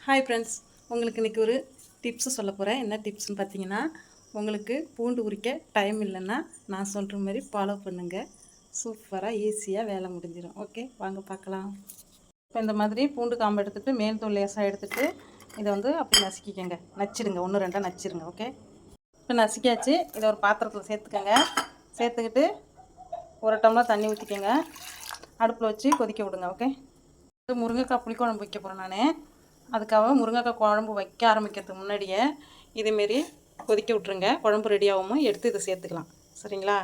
Hi friends, உங்களுக்கு இன்றைக்கி ஒரு டிப்ஸு சொல்ல போகிறேன். என்ன டிப்ஸ்னு பார்த்தீங்கன்னா, உங்களுக்கு பூண்டு உரிக்க டைம் இல்லைன்னா நான் சொல்கிற மாதிரி ஃபாலோ பண்ணுங்கள். சூப்பராக ஈஸியாக வேலை முடிஞ்சிடும். ஓகே, வாங்க பார்க்கலாம். இப்போ இந்த மாதிரி பூண்டு காம்பு எடுத்துகிட்டு மேல் தோல் லேசாக எடுத்துகிட்டு இதை அப்படி நசுக்கிக்கங்க. நச்சிடுங்க, 1-2 நச்சிடுங்க. ஓகே, இப்போ நசுக்கியாச்சு. இதை ஒரு பாத்திரத்தில் சேர்த்துக்கங்க. சேர்த்துக்கிட்டு 1 டம்ளர் தண்ணி ஊற்றிக்கங்க. அடுப்பில் வச்சு கொதிக்க விடுங்க. ஓகே, முருங்கைக்காய் புளிக்குழம்பு வைக்க போகிறேன் நான். அதுக்காக முருங்கைக்காய் குழம்பு வைக்க ஆரம்பிக்கிறதுக்கு முன்னாடியே இதேமாரி கொதிக்க விட்ருங்க. குழம்பு ரெடியாகவும் எடுத்து இதை சேர்த்துக்கலாம். சரிங்களா?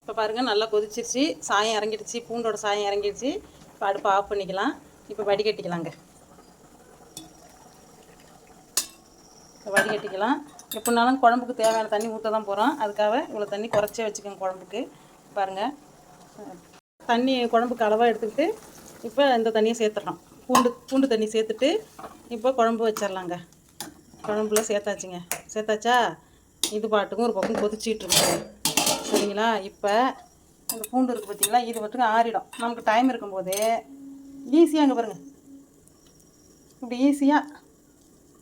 இப்போ பாருங்கள், நல்லா கொதிச்சிருச்சு. சாயம் இறங்கிடுச்சு, பூண்டோட சாயம் இறங்கிடுச்சு. இப்போ அடுப்பை ஆஃப் பண்ணிக்கலாம். இப்போ வடிகட்டிக்கலாங்க. வடிகட்டிக்கலாம். எப்படினாலும் குழம்புக்கு தேவையான தண்ணி ஊற்ற தான் போகிறோம். அதுக்காக இவ்வளோ தண்ணி குறைச்சே வச்சுக்கோங்க குழம்புக்கு. பாருங்கள், தண்ணி குழம்புக்கு அளவாக எடுத்துக்கிட்டு இப்போ இந்த தண்ணியை சேர்த்துடலாம். பூண்டு தண்ணி சேர்த்துட்டு இப்போ குழம்பு வச்சிடலாங்க. குழம்புல சேர்த்தாச்சா? இது பாட்டுக்கும் ஒரு பக்கம் கொதிச்சிட்ருங்க. சரிங்களா? இப்போ இந்த பூண்டு இருக்குது பார்த்தீங்களா, இது மட்டும் ஆறிடும். நமக்கு டைம் இருக்கும்போது ஈஸியாக அங்கே பாருங்கள், இப்படி ஈஸியாக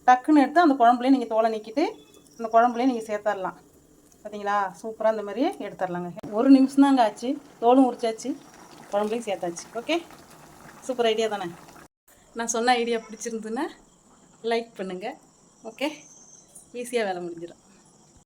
டக்குன்னு எடுத்து அந்த குழம்புலேயே நீங்கள் தோலை நீக்கிட்டு அந்த குழம்புலேயே நீங்கள் சேர்த்துடலாம். பார்த்தீங்களா? சூப்பராக இந்த மாதிரி எடுத்துடலாங்க. 1 நிமிஷம் தாங்க ஆச்சு. தோலும் உரிச்சாச்சு, குழம்புலையும் சேர்த்தாச்சு. ஓகே, சூப்பர் ஐடியா தானே? நான் சொன்ன ஐடியா பிடிச்சிருந்துன்னா லைக் பண்ணுங்கள். ஓகே, ஈஸியாக வேலை முடிஞ்சிடும்.